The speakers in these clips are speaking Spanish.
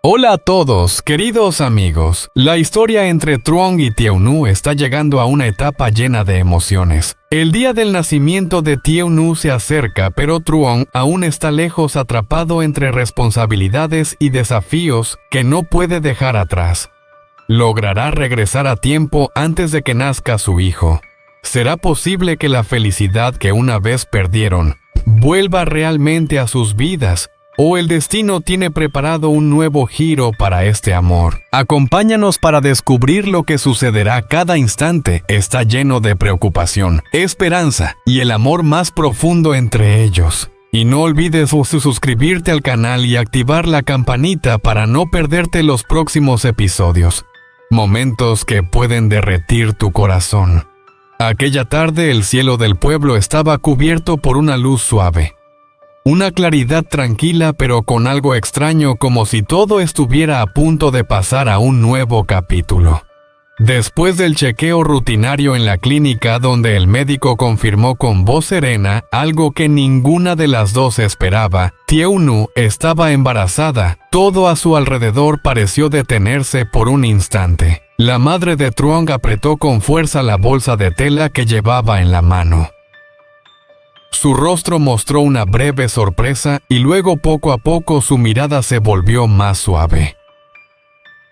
Hola a todos, queridos amigos. La historia entre Truong y Tiaunu está llegando a una etapa llena de emociones. El día del nacimiento de Tiaunu se acerca, pero Truong aún está lejos, atrapado entre responsabilidades y desafíos que no puede dejar atrás. ¿Logrará regresar a tiempo antes de que nazca su hijo? ¿Será posible que la felicidad que una vez perdieron vuelva realmente a sus vidas? ¿O el destino tiene preparado un nuevo giro para este amor? Acompáñanos para descubrir lo que sucederá cada instante. Está lleno de preocupación, esperanza y el amor más profundo entre ellos. Y no olvides suscribirte al canal y activar la campanita para no perderte los próximos episodios. Momentos que pueden derretir tu corazón. Aquella tarde el cielo del pueblo estaba cubierto por una luz suave. Una claridad tranquila, pero con algo extraño, como si todo estuviera a punto de pasar a un nuevo capítulo. Después del chequeo rutinario en la clínica, donde el médico confirmó con voz serena algo que ninguna de las dos esperaba, Tiaunu estaba embarazada. Todo a su alrededor pareció detenerse por un instante. La madre de Truong apretó con fuerza la bolsa de tela que llevaba en la mano. Su rostro mostró una breve sorpresa y luego poco a poco su mirada se volvió más suave.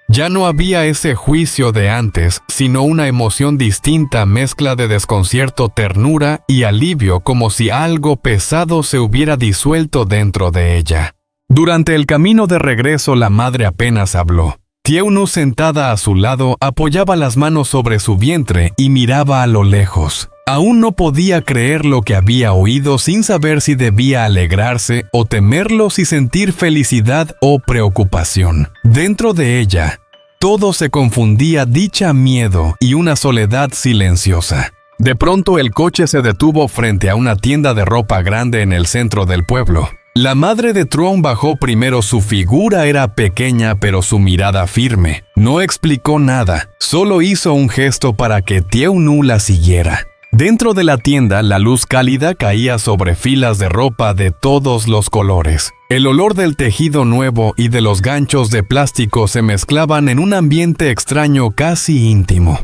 Ya no había ese juicio de antes, sino una emoción distinta, mezcla de desconcierto, ternura y alivio, como si algo pesado se hubiera disuelto dentro de ella. Durante el camino de regreso la madre apenas habló. Tiaunu, sentada a su lado, apoyaba las manos sobre su vientre y miraba a lo lejos. Aún no podía creer lo que había oído, sin saber si debía alegrarse o temerlo, si sentir felicidad o preocupación. Dentro de ella, todo se confundía: dicha, miedo y una soledad silenciosa. De pronto el coche se detuvo frente a una tienda de ropa grande en el centro del pueblo. La madre de Truong bajó primero. Su figura era pequeña, pero su mirada firme. No explicó nada, solo hizo un gesto para que Tiaunu la siguiera. Dentro de la tienda, la luz cálida caía sobre filas de ropa de todos los colores. El olor del tejido nuevo y de los ganchos de plástico se mezclaban en un ambiente extraño, casi íntimo.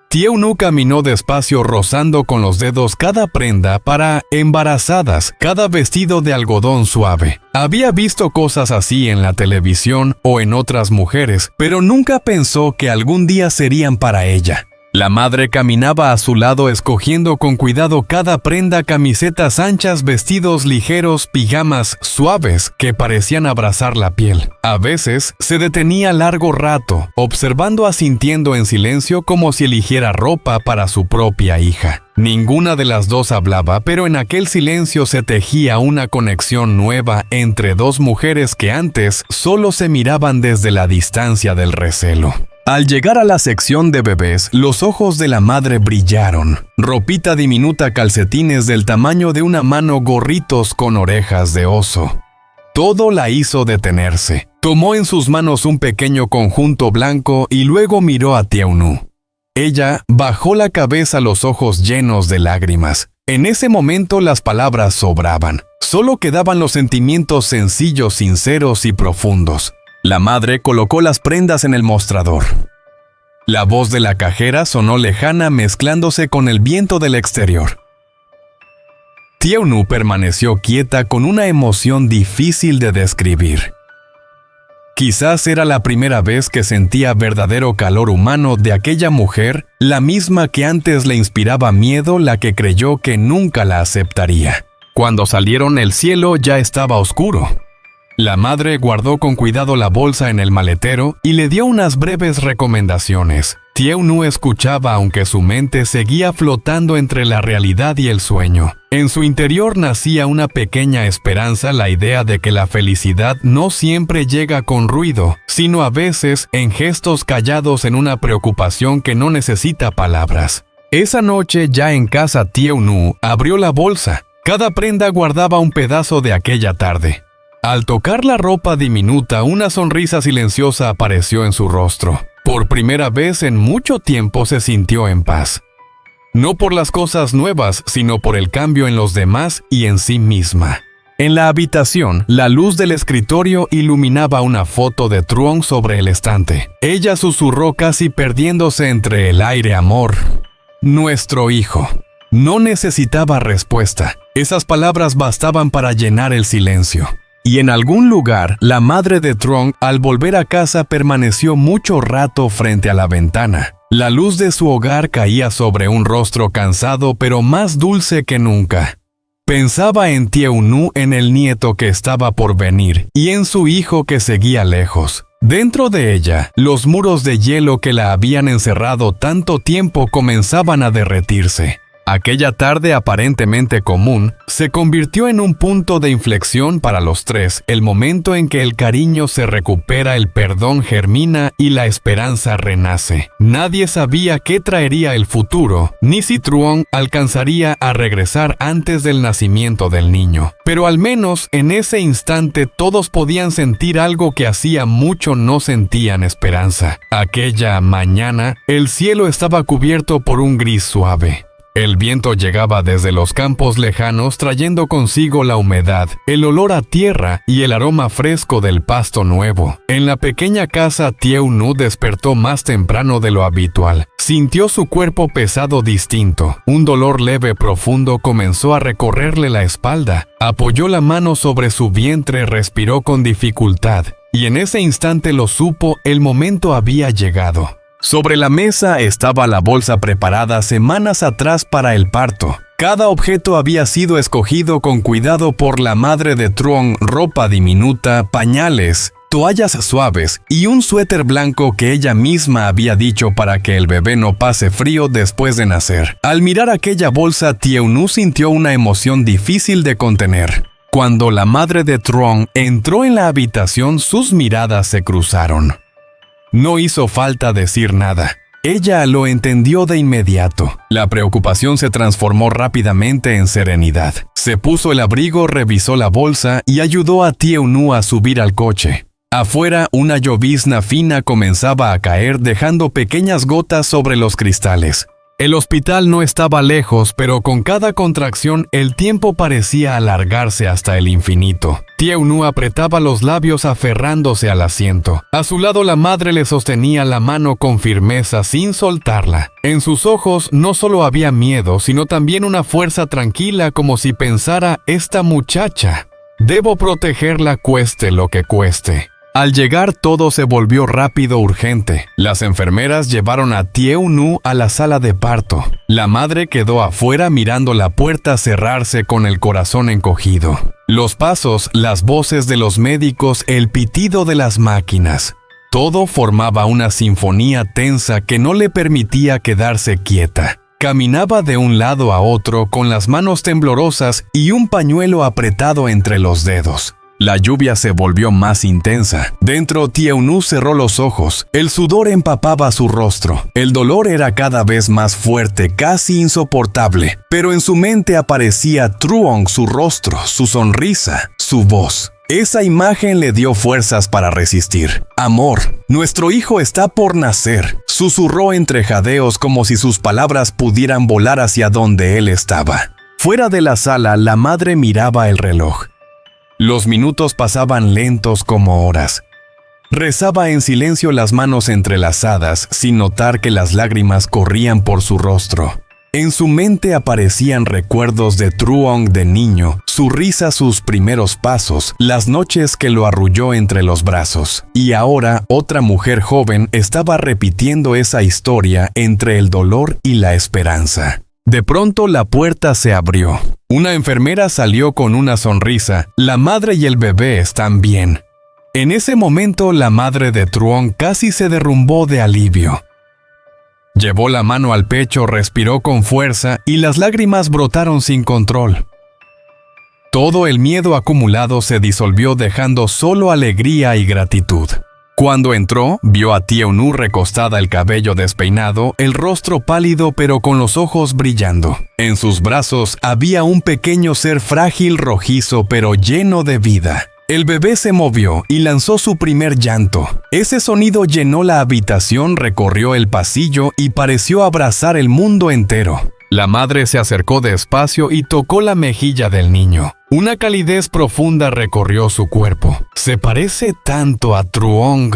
Tiaunu caminó despacio, rozando con los dedos cada prenda para embarazadas, cada vestido de algodón suave. Había visto cosas así en la televisión o en otras mujeres, pero nunca pensó que algún día serían para ella. La madre caminaba a su lado, escogiendo con cuidado cada prenda: camisetas anchas, vestidos ligeros, pijamas suaves que parecían abrazar la piel. A veces se detenía largo rato, observando, asintiendo en silencio, como si eligiera ropa para su propia hija. Ninguna de las dos hablaba, pero en aquel silencio se tejía una conexión nueva entre dos mujeres que antes solo se miraban desde la distancia del recelo. Al llegar a la sección de bebés, los ojos de la madre brillaron. Ropita diminuta, calcetines del tamaño de una mano, gorritos con orejas de oso. Todo la hizo detenerse. Tomó en sus manos un pequeño conjunto blanco y luego miró a Tiaunu. Ella bajó la cabeza, los ojos llenos de lágrimas. En ese momento las palabras sobraban. Solo quedaban los sentimientos sencillos, sinceros y profundos. La madre colocó las prendas en el mostrador. La voz de la cajera sonó lejana, mezclándose con el viento del exterior. Tiaunu permaneció quieta, con una emoción difícil de describir. Quizás era la primera vez que sentía verdadero calor humano de aquella mujer, la misma que antes le inspiraba miedo, la que creyó que nunca la aceptaría. Cuando salieron, el cielo ya estaba oscuro. La madre guardó con cuidado la bolsa en el maletero y le dio unas breves recomendaciones. Tiaunu escuchaba, aunque su mente seguía flotando entre la realidad y el sueño. En su interior nacía una pequeña esperanza, la idea de que la felicidad no siempre llega con ruido, sino a veces en gestos callados, en una preocupación que no necesita palabras. Esa noche, ya en casa, Tiaunu abrió la bolsa. Cada prenda guardaba un pedazo de aquella tarde. Al tocar la ropa diminuta, una sonrisa silenciosa apareció en su rostro. Por primera vez en mucho tiempo se sintió en paz. No por las cosas nuevas, sino por el cambio en los demás y en sí misma. En la habitación, la luz del escritorio iluminaba una foto de Truong sobre el estante. Ella susurró casi perdiéndose entre el aire: amor. Nuestro hijo. No necesitaba respuesta. Esas palabras bastaban para llenar el silencio. Y en algún lugar, la madre de Truong, al volver a casa, permaneció mucho rato frente a la ventana. La luz de su hogar caía sobre un rostro cansado pero más dulce que nunca. Pensaba en Tieu-nu, en el nieto que estaba por venir, y en su hijo que seguía lejos. Dentro de ella, los muros de hielo que la habían encerrado tanto tiempo comenzaban a derretirse. Aquella tarde aparentemente común se convirtió en un punto de inflexión para los tres, el momento en que el cariño se recupera, el perdón germina y la esperanza renace. Nadie sabía qué traería el futuro, ni si Truong alcanzaría a regresar antes del nacimiento del niño. Pero al menos en ese instante todos podían sentir algo que hacía mucho no sentían: esperanza. Aquella mañana, el cielo estaba cubierto por un gris suave. El viento llegaba desde los campos lejanos trayendo consigo la humedad, el olor a tierra y el aroma fresco del pasto nuevo. En la pequeña casa, Tieu-nu despertó más temprano de lo habitual. Sintió su cuerpo pesado distinto. Un dolor leve profundo comenzó a recorrerle la espalda. Apoyó la mano sobre su vientre, respiró con dificultad. Y en ese instante lo supo: el momento había llegado. Sobre la mesa estaba la bolsa preparada semanas atrás para el parto. Cada objeto había sido escogido con cuidado por la madre de Truong: ropa diminuta, pañales, toallas suaves y un suéter blanco que ella misma había dicho para que el bebé no pase frío después de nacer. Al mirar aquella bolsa, Tieu-nu sintió una emoción difícil de contener. Cuando la madre de Truong entró en la habitación, sus miradas se cruzaron. No hizo falta decir nada. Ella lo entendió de inmediato. La preocupación se transformó rápidamente en serenidad. Se puso el abrigo, revisó la bolsa y ayudó a Tieu-nu a subir al coche. Afuera, una llovizna fina comenzaba a caer, dejando pequeñas gotas sobre los cristales. El hospital no estaba lejos, pero con cada contracción el tiempo parecía alargarse hasta el infinito. Tieu-nu apretaba los labios aferrándose al asiento. A su lado la madre le sostenía la mano con firmeza sin soltarla. En sus ojos no solo había miedo, sino también una fuerza tranquila, como si pensara: esta muchacha, debo protegerla cueste lo que cueste. Al llegar todo se volvió rápido, urgente. Las enfermeras llevaron a Tieu-nu a la sala de parto. La madre quedó afuera mirando la puerta cerrarse con el corazón encogido. Los pasos, las voces de los médicos, el pitido de las máquinas. Todo formaba una sinfonía tensa que no le permitía quedarse quieta. Caminaba de un lado a otro con las manos temblorosas y un pañuelo apretado entre los dedos. La lluvia se volvió más intensa. Dentro, Tieu-nu cerró los ojos. El sudor empapaba su rostro. El dolor era cada vez más fuerte, casi insoportable. Pero en su mente aparecía Truong, su rostro, su sonrisa, su voz. Esa imagen le dio fuerzas para resistir. Amor, nuestro hijo está por nacer. Susurró entre jadeos como si sus palabras pudieran volar hacia donde él estaba. Fuera de la sala, la madre miraba el reloj. Los minutos pasaban lentos como horas. Rezaba en silencio, las manos entrelazadas, sin notar que las lágrimas corrían por su rostro. En su mente aparecían recuerdos de Truong de niño, su risa, sus primeros pasos, las noches que lo arrulló entre los brazos. Y ahora otra mujer joven estaba repitiendo esa historia entre el dolor y la esperanza. De pronto la puerta se abrió. Una enfermera salió con una sonrisa. La madre y el bebé están bien. En ese momento la madre de Truong casi se derrumbó de alivio. Llevó la mano al pecho, respiró con fuerza y las lágrimas brotaron sin control. Todo el miedo acumulado se disolvió, dejando solo alegría y gratitud. Cuando entró, vio a Tieu-nu recostada, el cabello despeinado, el rostro pálido pero con los ojos brillando. En sus brazos había un pequeño ser frágil, rojizo pero lleno de vida. El bebé se movió y lanzó su primer llanto. Ese sonido llenó la habitación, recorrió el pasillo y pareció abrazar el mundo entero. La madre se acercó despacio y tocó la mejilla del niño. Una calidez profunda recorrió su cuerpo. Se parece tanto a Truong,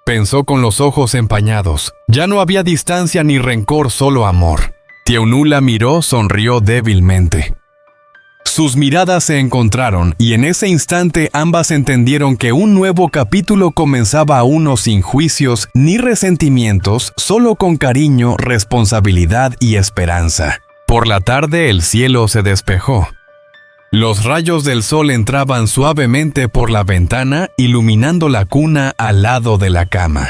pensó con los ojos empañados. Ya no había distancia ni rencor, solo amor. Teounu la miró, sonrió débilmente. Sus miradas se encontraron y en ese instante ambas entendieron que un nuevo capítulo comenzaba aún no sin juicios ni resentimientos, solo con cariño, responsabilidad y esperanza. Por la tarde el cielo se despejó. Los rayos del sol entraban suavemente por la ventana, iluminando la cuna al lado de la cama.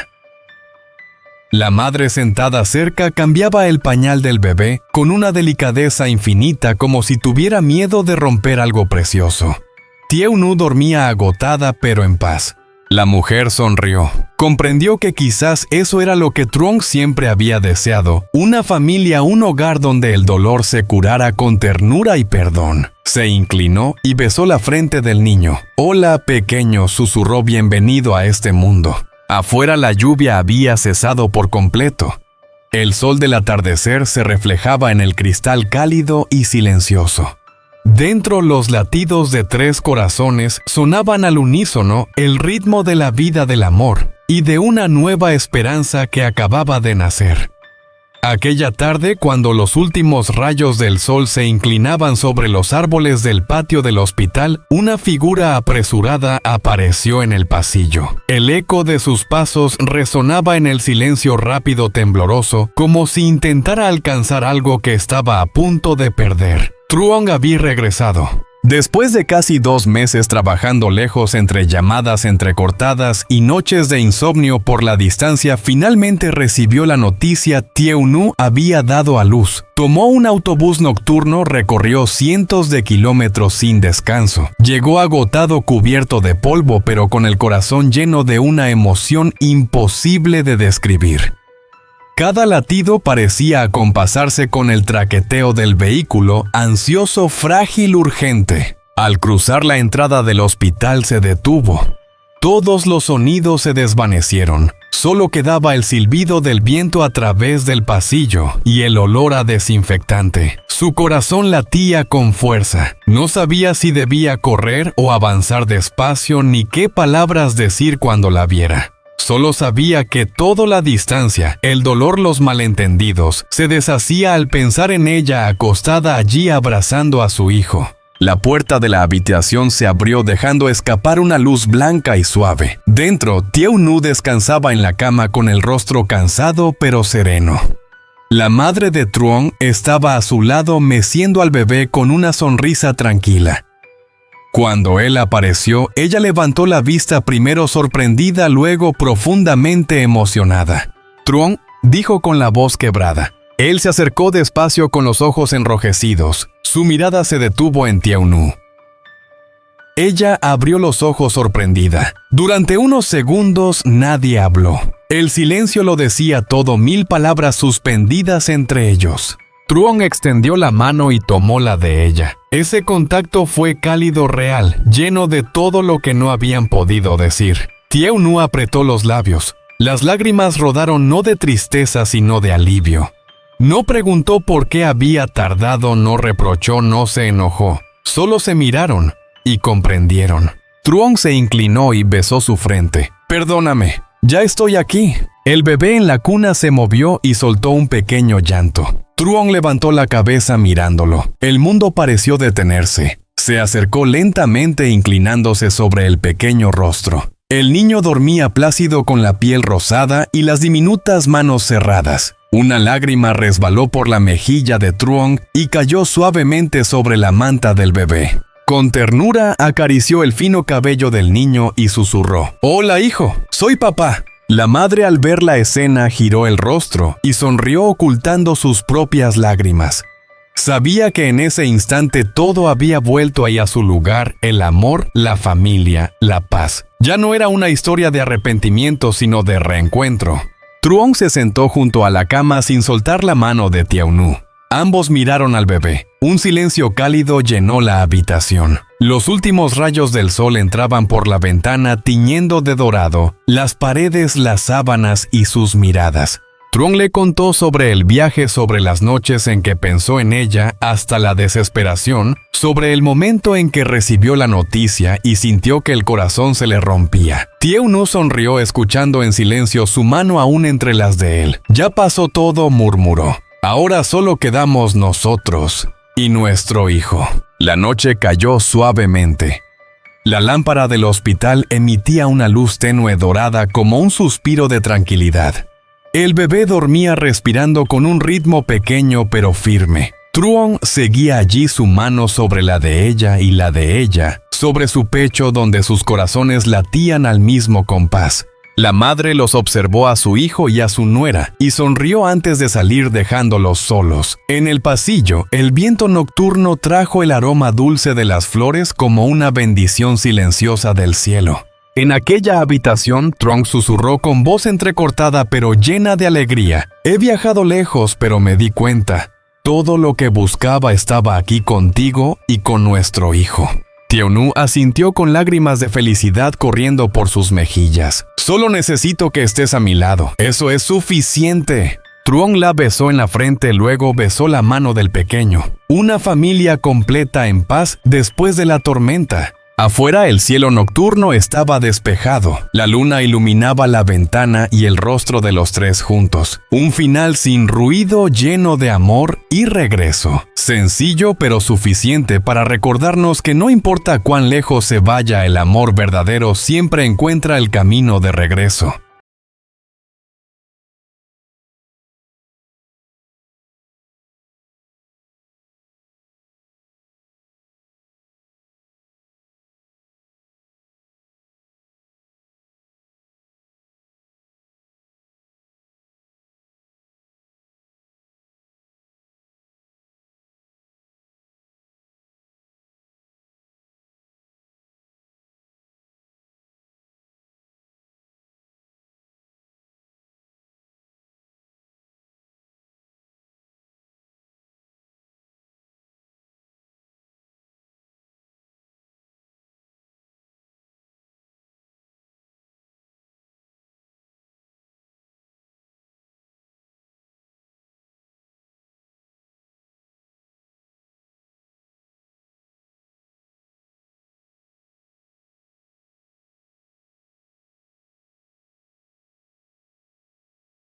La madre sentada cerca cambiaba el pañal del bebé con una delicadeza infinita, como si tuviera miedo de romper algo precioso. Teounu dormía agotada pero en paz. La mujer sonrió. Comprendió que quizás eso era lo que Truong siempre había deseado: una familia, un hogar donde el dolor se curara con ternura y perdón. Se inclinó y besó la frente del niño. «Hola, pequeño», susurró, «bienvenido a este mundo». Afuera la lluvia había cesado por completo. El sol del atardecer se reflejaba en el cristal cálido y silencioso. Dentro, los latidos de 3 corazones sonaban al unísono, el ritmo de la vida, del amor y de una nueva esperanza que acababa de nacer. Aquella tarde, cuando los últimos rayos del sol se inclinaban sobre los árboles del patio del hospital, una figura apresurada apareció en el pasillo. El eco de sus pasos resonaba en el silencio rápido, tembloroso, como si intentara alcanzar algo que estaba a punto de perder. Truong había regresado. Después de casi 2 meses trabajando lejos, entre llamadas entrecortadas y noches de insomnio por la distancia, finalmente recibió la noticia: Teounu había dado a luz. Tomó un autobús nocturno, recorrió cientos de kilómetros sin descanso. Llegó agotado, cubierto de polvo, pero con el corazón lleno de una emoción imposible de describir. Cada latido parecía acompasarse con el traqueteo del vehículo, ansioso, frágil, urgente. Al cruzar la entrada del hospital se detuvo. Todos los sonidos se desvanecieron. Solo quedaba el silbido del viento a través del pasillo y el olor a desinfectante. Su corazón latía con fuerza. No sabía si debía correr o avanzar despacio, ni qué palabras decir cuando la viera. Solo sabía que toda la distancia, el dolor, los malentendidos, se deshacía al pensar en ella acostada allí abrazando a su hijo. La puerta de la habitación se abrió, dejando escapar una luz blanca y suave. Dentro, Teounu descansaba en la cama con el rostro cansado pero sereno. La madre de Truong estaba a su lado, meciendo al bebé con una sonrisa tranquila. Cuando él apareció, ella levantó la vista, primero sorprendida, luego profundamente emocionada. «Truong», dijo con la voz quebrada. Él se acercó despacio con los ojos enrojecidos. Su mirada se detuvo en Teounu. Ella abrió los ojos sorprendida. Durante unos segundos nadie habló. El silencio lo decía todo, 1000 palabras suspendidas entre ellos. Truong extendió la mano y tomó la de ella. Ese contacto fue cálido, real, lleno de todo lo que no habían podido decir. Teounu apretó los labios. Las lágrimas rodaron, no de tristeza sino de alivio. No preguntó por qué había tardado, no reprochó, no se enojó. Solo se miraron y comprendieron. Truong se inclinó y besó su frente. «Perdóname, ya estoy aquí». El bebé en la cuna se movió y soltó un pequeño llanto. Truong levantó la cabeza mirándolo. El mundo pareció detenerse. Se acercó lentamente, inclinándose sobre el pequeño rostro. El niño dormía plácido, con la piel rosada y las diminutas manos cerradas. Una lágrima resbaló por la mejilla de Truong y cayó suavemente sobre la manta del bebé. Con ternura acarició el fino cabello del niño y susurró: «Hola, hijo, soy papá». La madre, al ver la escena, giró el rostro y sonrió, ocultando sus propias lágrimas. Sabía que en ese instante todo había vuelto ahí a su lugar: el amor, la familia, la paz. Ya no era una historia de arrepentimiento, sino de reencuentro. Truong se sentó junto a la cama sin soltar la mano de Teounu. Ambos miraron al bebé. Un silencio cálido llenó la habitación. Los últimos rayos del sol entraban por la ventana, tiñendo de dorado las paredes, las sábanas y sus miradas. Truong le contó sobre el viaje, sobre las noches en que pensó en ella hasta la desesperación, sobre el momento en que recibió la noticia y sintió que el corazón se le rompía. Tieu-nu sonrió escuchando en silencio, su mano aún entre las de él. Ya pasó todo, murmuró. Ahora solo quedamos nosotros y nuestro hijo. La noche cayó suavemente. La lámpara del hospital emitía una luz tenue dorada como un suspiro de tranquilidad. El bebé dormía respirando con un ritmo pequeño pero firme. Truong seguía allí, su mano sobre la de ella y la de ella, sobre su pecho donde sus corazones latían al mismo compás. La madre los observó a su hijo y a su nuera y sonrió antes de salir dejándolos solos. En el pasillo, el viento nocturno trajo el aroma dulce de las flores como una bendición silenciosa del cielo. En aquella habitación, Truong susurró con voz entrecortada pero llena de alegría. He viajado lejos, pero me di cuenta. Todo lo que buscaba estaba aquí contigo y con nuestro hijo. Tieu-nu asintió con lágrimas de felicidad corriendo por sus mejillas. Solo necesito que estés a mi lado. Eso es suficiente. Truong la besó en la frente, luego besó la mano del pequeño. Una familia completa en paz después de la tormenta. Afuera el cielo nocturno estaba despejado, la luna iluminaba la ventana y el rostro de los tres juntos. Un final sin ruido, lleno de amor y regreso. Sencillo pero suficiente para recordarnos que no importa cuán lejos se vaya, el amor verdadero siempre encuentra el camino de regreso.